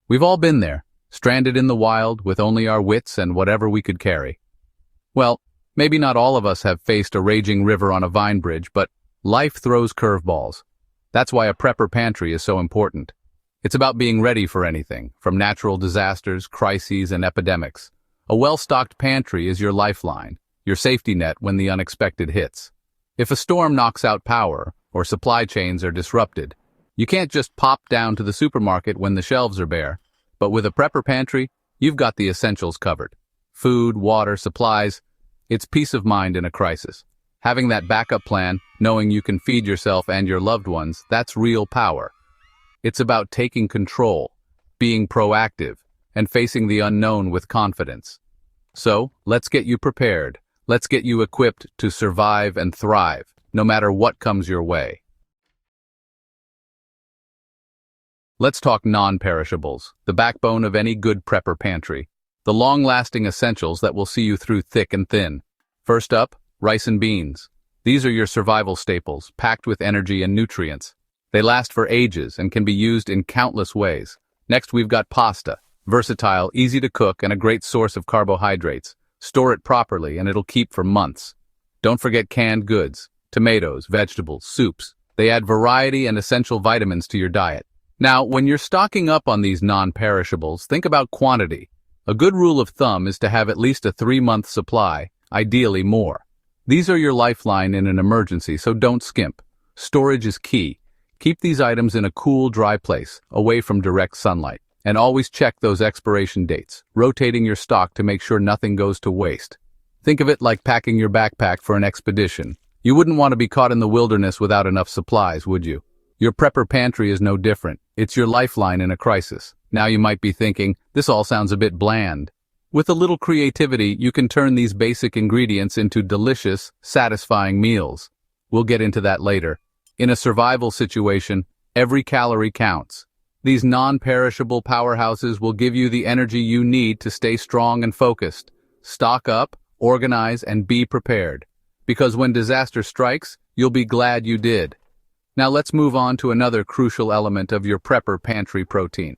We've all been there, stranded in the wild with only our wits and whatever we could carry. Well, maybe not all of us have faced a raging river on a vine bridge, but life throws curveballs. That's why a prepper pantry is so important. It's about being ready for anything, from natural disasters, crises, and epidemics. A well-stocked pantry is your lifeline, your safety net when the unexpected hits. If a storm knocks out power, or supply chains are disrupted, you can't just pop down to the supermarket when the shelves are bare. But with a prepper pantry, you've got the essentials covered. Food, water, supplies. It's peace of mind in a crisis. Having that backup plan, knowing you can feed yourself and your loved ones, that's real power. It's about taking control, being proactive, and facing the unknown with confidence. So, let's get you prepared. Let's get you equipped to survive and thrive, no matter what comes your way. Let's talk non-perishables, the backbone of any good prepper pantry. The long-lasting essentials that will see you through thick and thin. First up, rice and beans. These are your survival staples, packed with energy and nutrients. They last for ages and can be used in countless ways. Next, we've got pasta. Versatile, easy to cook, and a great source of carbohydrates. Store it properly and it'll keep for months. Don't forget canned goods, tomatoes, vegetables, soups. They add variety and essential vitamins to your diet. Now, when you're stocking up on these non-perishables, think about quantity. A good rule of thumb is to have at least a 3-month supply, ideally more. These are your lifeline in an emergency, so don't skimp. Storage is key. Keep these items in a cool, dry place, away from direct sunlight. And always check those expiration dates, rotating your stock to make sure nothing goes to waste. Think of it like packing your backpack for an expedition. You wouldn't want to be caught in the wilderness without enough supplies, would you? Your prepper pantry is no different. It's your lifeline in a crisis. Now you might be thinking, this all sounds a bit bland. With a little creativity, you can turn these basic ingredients into delicious, satisfying meals. We'll get into that later. In a survival situation, every calorie counts. These non-perishable powerhouses will give you the energy you need to stay strong and focused. Stock up, organize, and be prepared. Because when disaster strikes, you'll be glad you did. Now let's move on to another crucial element of your prepper pantry protein.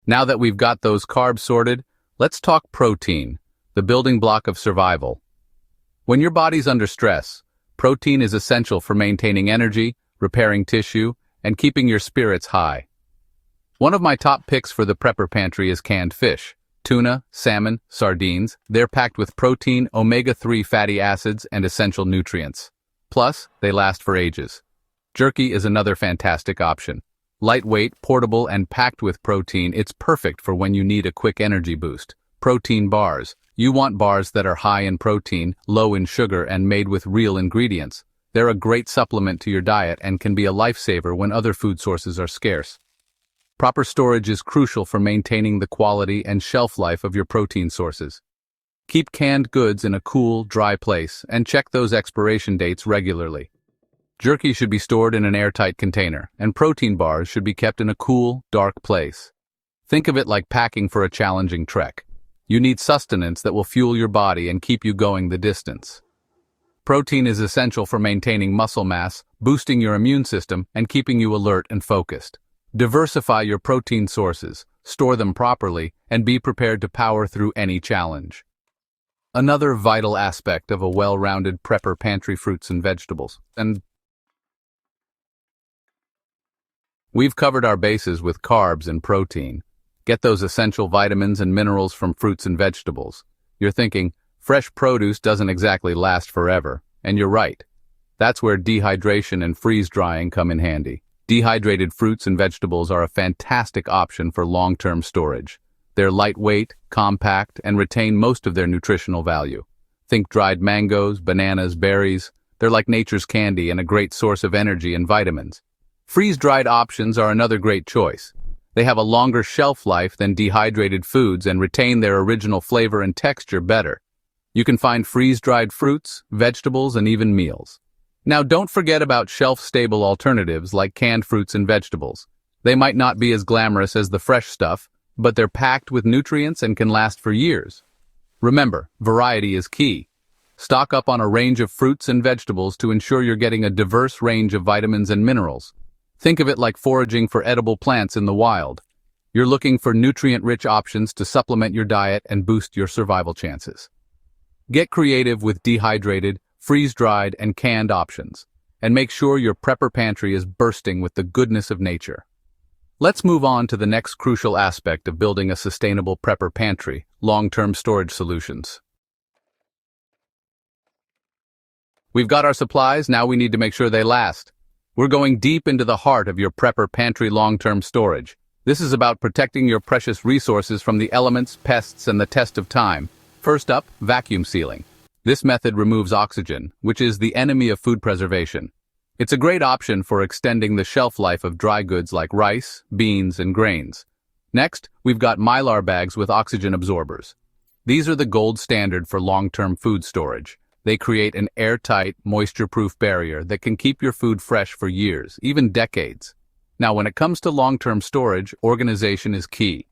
Now that we've got those carbs sorted, let's talk protein, the building block of survival. When your body's under stress, protein is essential for maintaining energy, repairing tissue, and keeping your spirits high. One of my top picks for the prepper pantry is canned fish. Tuna, salmon, sardines, they're packed with protein, omega-3 fatty acids, and essential nutrients. Plus, they last for ages. Jerky is another fantastic option. Lightweight, portable, and packed with protein, it's perfect for when you need a quick energy boost. Protein bars. You want bars that are high in protein, low in sugar, and made with real ingredients. They're a great supplement to your diet and can be a lifesaver when other food sources are scarce. Proper storage is crucial for maintaining the quality and shelf life of your protein sources. Keep canned goods in a cool, dry place and check those expiration dates regularly. Jerky should be stored in an airtight container, and protein bars should be kept in a cool, dark place. Think of it like packing for a challenging trek. You need sustenance that will fuel your body and keep you going the distance. Protein is essential for maintaining muscle mass, boosting your immune system, and keeping you alert and focused. Diversify your protein sources, store them properly, and be prepared to power through any challenge. Another vital aspect of a well-rounded prepper pantry: fruits and vegetables. And we've covered our bases with carbs and protein. Get those essential vitamins and minerals from fruits and vegetables. You're thinking, fresh produce doesn't exactly last forever, and you're right. That's where dehydration and freeze-drying come in handy. Dehydrated fruits and vegetables are a fantastic option for long-term storage. They're lightweight, compact, and retain most of their nutritional value. Think dried mangoes, bananas, berries. They're like nature's candy and a great source of energy and vitamins. Freeze-dried options are another great choice. They have a longer shelf life than dehydrated foods and retain their original flavor and texture better. You can find freeze-dried fruits, vegetables, and even meals. Now, don't forget about shelf-stable alternatives like canned fruits and vegetables. They might not be as glamorous as the fresh stuff, but they're packed with nutrients and can last for years. Remember, variety is key. Stock up on a range of fruits and vegetables to ensure you're getting a diverse range of vitamins and minerals. Think of it like foraging for edible plants in the wild. You're looking for nutrient-rich options to supplement your diet and boost your survival chances. Get creative with dehydrated, freeze-dried, and canned options, and make sure your Prepper Pantry is bursting with the goodness of nature. Let's move on to the next crucial aspect of building a sustainable Prepper Pantry: long-term storage solutions. We've got our supplies, now we need to make sure they last. We're going deep into the heart of your Prepper Pantry long-term storage. This is about protecting your precious resources from the elements, pests, and the test of time. First up, vacuum sealing. This method removes oxygen, which is the enemy of food preservation. It's a great option for extending the shelf life of dry goods like rice, beans, and grains. Next, we've got Mylar bags with oxygen absorbers. These are the gold standard for long-term food storage. They create an airtight, moisture-proof barrier that can keep your food fresh for years, even decades. Now, when it comes to long-term storage, organization is key.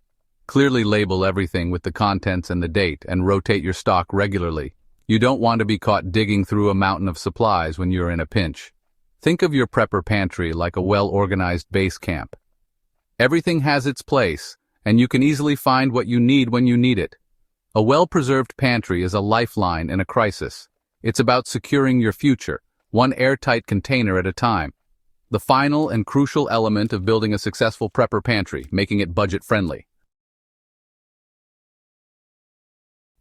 Clearly label everything with the contents and the date, and rotate your stock regularly. You don't want to be caught digging through a mountain of supplies when you're in a pinch. Think of your Prepper Pantry like a well-organized base camp. Everything has its place, and you can easily find what you need when you need it. A well-preserved pantry is a lifeline in a crisis. It's about securing your future, one airtight container at a time. The final and crucial element of building a successful Prepper Pantry, making it budget-friendly.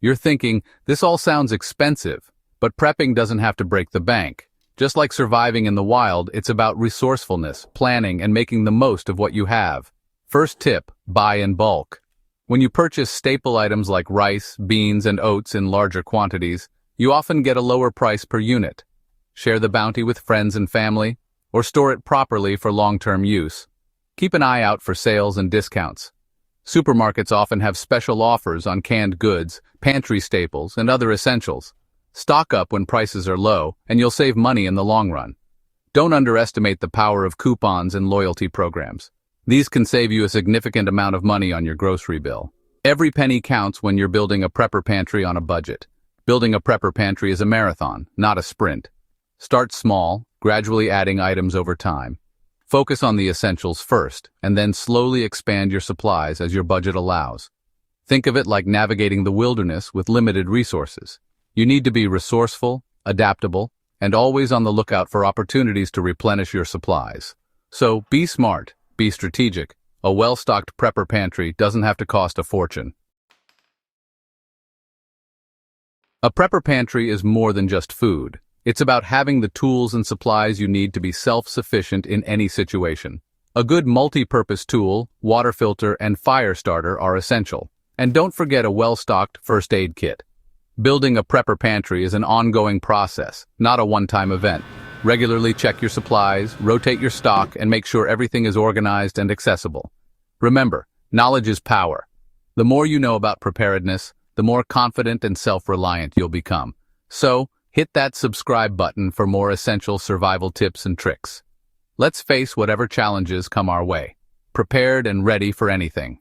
You're thinking, this all sounds expensive, but prepping doesn't have to break the bank. Just like surviving in the wild, it's about resourcefulness, planning, and making the most of what you have. First tip, buy in bulk. When you purchase staple items like rice, beans, and oats in larger quantities, you often get a lower price per unit. Share the bounty with friends and family, or store it properly for long-term use. Keep an eye out for sales and discounts. Supermarkets often have special offers on canned goods, pantry staples, and other essentials. Stock up when prices are low, and you'll save money in the long run. Don't underestimate the power of coupons and loyalty programs. These can save you a significant amount of money on your grocery bill. Every penny counts when you're building a Prepper Pantry on a budget. Building a Prepper Pantry is a marathon, not a sprint. Start small, gradually adding items over time. Focus on the essentials first, and then slowly expand your supplies as your budget allows. Think of it like navigating the wilderness with limited resources. You need to be resourceful, adaptable, and always on the lookout for opportunities to replenish your supplies. So be smart, be strategic. A well-stocked Prepper Pantry doesn't have to cost a fortune. A Prepper Pantry is more than just food. It's about having the tools and supplies you need to be self-sufficient in any situation. A good multi-purpose tool, water filter, and fire starter are essential. And don't forget a well-stocked first aid kit. Building a Prepper Pantry is an ongoing process, not a one-time event. Regularly check your supplies, rotate your stock, and make sure everything is organized and accessible. Remember, knowledge is power. The more you know about preparedness, the more confident and self-reliant you'll become. So, hit that subscribe button for more essential survival tips and tricks. Let's face whatever challenges come our way, prepared and ready for anything.